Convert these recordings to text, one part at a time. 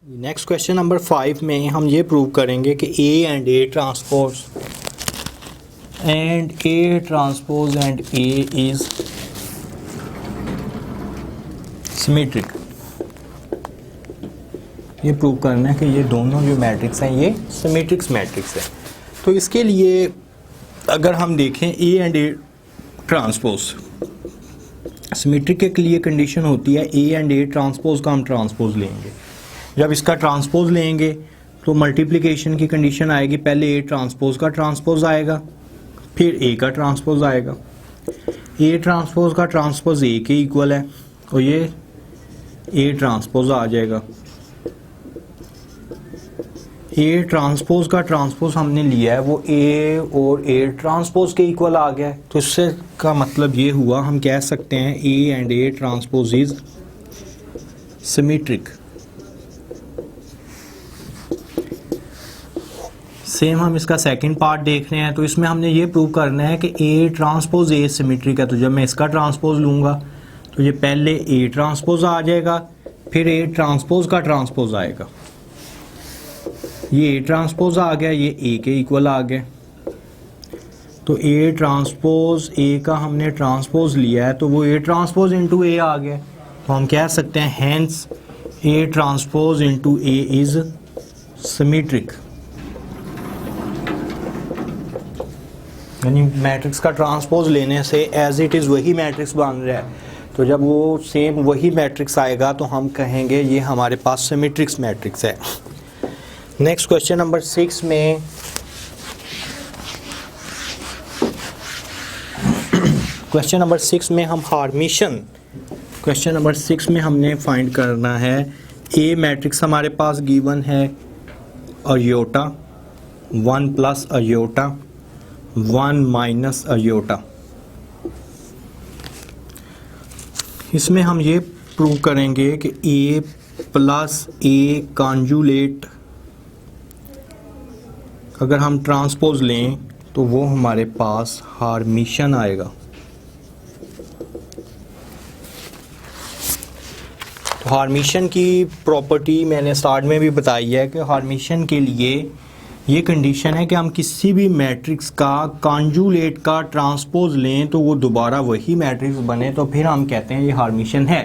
Next question number 5 में हम ये प्रूव करेंगे कि A and A transpose and A is symmetric. ये प्रूव करना है कि ये दोनों जो मैट्रिक्स हैं ये सिमेट्रिक्स मैट्रिक्स है। तो इसके लिए अगर हम देखें A and A transpose symmetric के लिए कंडीशन होती है ए एंड ए ट्रांसपोज का हम ट्रांसपोज लेंगे। जब इसका ट्रांसपोज लेंगे तो मल्टीप्लिकेशन की कंडीशन आएगी, पहले ए ट्रांसपोज का ट्रांसपोज आएगा फिर ए का ट्रांसपोज आएगा। ए ट्रांसपोज का ट्रांसपोज ए के इक्वल है और ये ए ट्रांसपोज आ जाएगा। ए ट्रांसपोज का ट्रांसपोज हमने लिया है वो ए और ए ट्रांसपोज के इक्वल आ गया है। तो इससे का मतलब ये हुआ, हम कह सकते हैं A and A transpose is symmetric. Same हम इसका सेकंड पार्ट देख रहे हैं। तो इसमें हमने ये प्रूव करना है कि ए ट्रांसपोज ए सिमेट्रिक है। तो जब मैं इसका ट्रांसपोज लूँगा तो ये पहले ए ट्रांसपोज आ जाएगा फिर ए ट्रांसपोज का ट्रांसपोज आएगा। ये ए ट्रांसपोज आ गया, ये ए के इक्वल आ गया। तो ए ट्रांसपोज ए का हमने ट्रांसपोज लिया है तो वो ए ट्रांसपोज इंटू ए आ गया। तो हम कह सकते हैं hence A transpose into A is symmetric. यानी मैट्रिक्स का ट्रांसपोज लेने से एज इट इज़ वही मैट्रिक्स बन रहा है। तो जब वो सेम वही मैट्रिक्स आएगा तो हम कहेंगे ये हमारे पास सिमेट्रिक्स मैट्रिक्स है। नेक्स्ट क्वेश्चन नंबर 6 में क्वेश्चन नंबर 6 में हम हार्मिशन क्वेश्चन नंबर 6 में हमने फाइंड करना है ए मैट्रिक्स हमारे पास गिवन है iota 1 plus iota 1 minus iota. इसमें हम ये प्रूव करेंगे कि ए प्लस ए कॉन्जुलेट अगर हम ट्रांसपोज लें तो वो हमारे पास हार्मिशन आएगा। तो हार्मिशन की प्रॉपर्टी मैंने स्टार्ट में भी बताई है कि हार्मिशन के लिए ये कंडीशन है कि हम किसी भी मैट्रिक्स का कॉन्जुलेट का ट्रांसपोज लें तो वो दोबारा वही मैट्रिक्स बने तो फिर हम कहते हैं ये हार्मिशन है।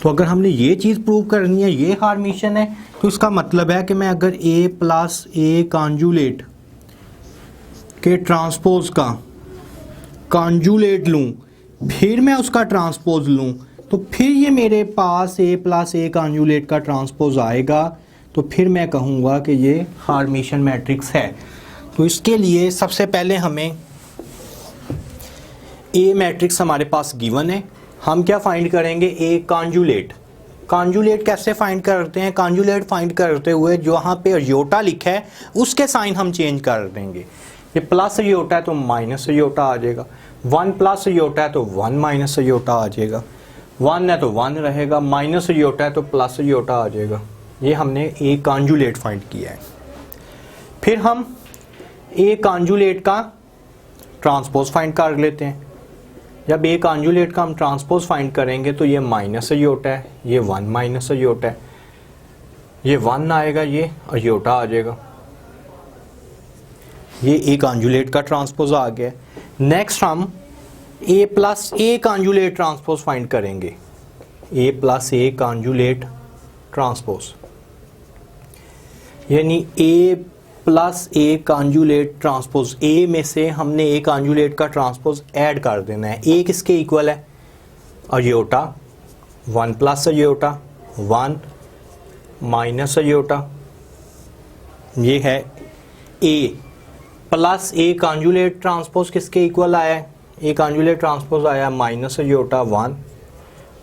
तो अगर हमने ये चीज़ प्रूव करनी है ये हार्मिशन है तो इसका मतलब है कि मैं अगर ए प्लस ए कॉन्जुलेट के ट्रांसपोज का कॉन्जुलेट लूँ फिर मैं उसका ट्रांसपोज लूँ तो फिर ये मेरे पास ए प्लस ए कॉन्जुलेट का ट्रांसपोज आएगा। तो फिर मैं कहूँगा कि ये हार्मिशन मैट्रिक्स है। तो इसके लिए सबसे पहले हमें ए मैट्रिक्स हमारे पास गिवन है, हम क्या फाइंड करेंगे ए कॉन्जुलेट। कॉन्जुलेट कैसे फाइंड करते हैं? कॉन्जुलेट फाइंड करते हुए जहाँ पे अयोटा लिखा है उसके साइन हम चेंज कर देंगे। ये प्लस अयोटा है तो माइनस अयोटा आ जाएगा, 1 प्लस अयोटा है तो 1 माइनस अयोटा आ जाएगा, 1 है तो 1 रहेगा, माइनस अयोटा है तो प्लस अयोटा आ जाएगा। ये हमने ए कॉन्जुलेट फाइंड किया है। फिर हम ए कॉन्जुलेट का ट्रांसपोज फाइंड कर लेते हैं। जब ए कॉन्जुलेट का हम ट्रांसपोज फाइंड करेंगे तो ये माइनस अयोटा है, ये 1 माइनस अयोटा है, ये 1 आएगा, ये अयोटा आ जाएगा। ये ए कॉन्जुलेट का ट्रांसपोज आ गया। नेक्स्ट हम ए plus A conjugate transpose find करेंगे। ए प्लस ए कॉन्जुलेट ट्रांसपोज यानी ए प्लस ए कॉन्जुलेट ट्रांसपोज, ए में से हमने ए कॉन्जुलेट का ट्रांसपोज ऐड कर देना है। ए किसके इक्वल है? Iota 1 plus iota 1 minus iota. ये है A plus A conjugate transpose किसके इक्वल आया है? ए कॉन्जुलेट ट्रांसपोज आया minus iota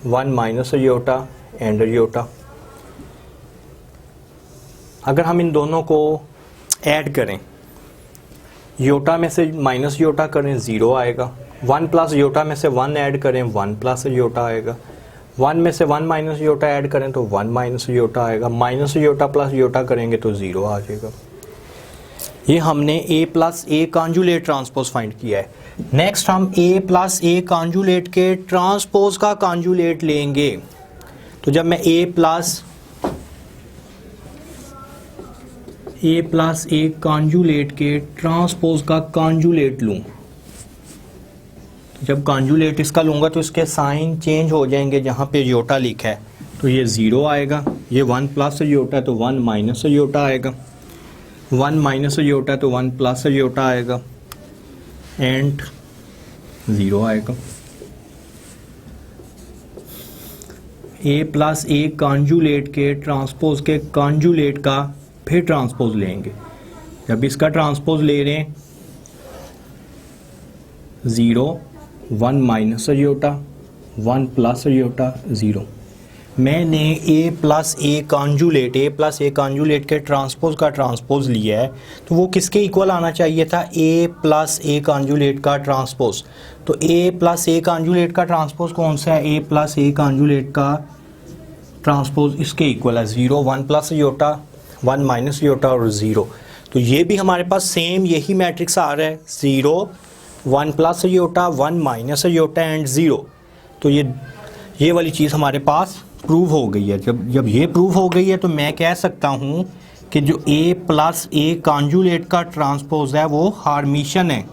1 minus iota and iota. अगर हम इन दोनों को ऐड करें, योटा में से माइनस योटा करें 0 आएगा, 1 प्लस योटा में से 1 ऐड करें 1 प्लस योटा आएगा, 1 में से 1 माइनस योटा ऐड करें तो 1 माइनस योटा आएगा, माइनस योटा प्लस योटा करेंगे तो 0 आ जाएगा। ये हमने ए plus A conjugate transpose find किया है। नेक्स्ट हम ए प्लस ए कॉन्जुलेट के ट्रांसपोज का कॉन्जुलेट लेंगे। तो जब मैं ए प्लस ए प्लस ए कॉन्जुलेट के ट्रांसपोज का कॉन्जुलेट लूँ, जब कॉन्जुलेट इसका लूँगा तो इसके साइन चेंज हो जाएंगे, जहाँ पे योटा लिखा है तो ये 0 आएगा, ये 1 प्लस योटा तो 1 माइनस योटा आएगा, 1 माइनस योटा तो 1 प्लस योटा आएगा एंड 0 आएगा। ए प्लस ए कॉन्जुलेट के ट्रांसपोज के कॉन्जुलेट का फिर ट्रांसपोज लेंगे, जब इसका ट्रांसपोज ले रहे हैं 0 1 माइनस योटा 1 प्लस योटा 0। मैंने ए प्लस ए कॉन्जुलेट के ट्रांसपोज का ट्रांसपोज लिया है, तो वो किसके इक्वल आना चाहिए था, ए प्लस ए कॉन्जुलेट का ट्रांसपोज। तो ए प्लस ए कॉन्जुलेट का ट्रांसपोज कौन सा है, ए प्लस ए कॉन्जुलेट का ट्रांसपोज इसके इक्वल है 0 1 प्लस योटा 1 माइनस योटा और 0। तो ये भी हमारे पास सेम यही मैट्रिक्स आ रहा है, 0 1 plus iota 1 minus iota and 0। तो ये वाली चीज़ हमारे पास प्रूव हो गई है। जब ये प्रूव हो गई है तो मैं कह सकता हूँ कि जो ए प्लस ए कॉन्जुलेट का ट्रांसपोज है वो हार्मिशन है।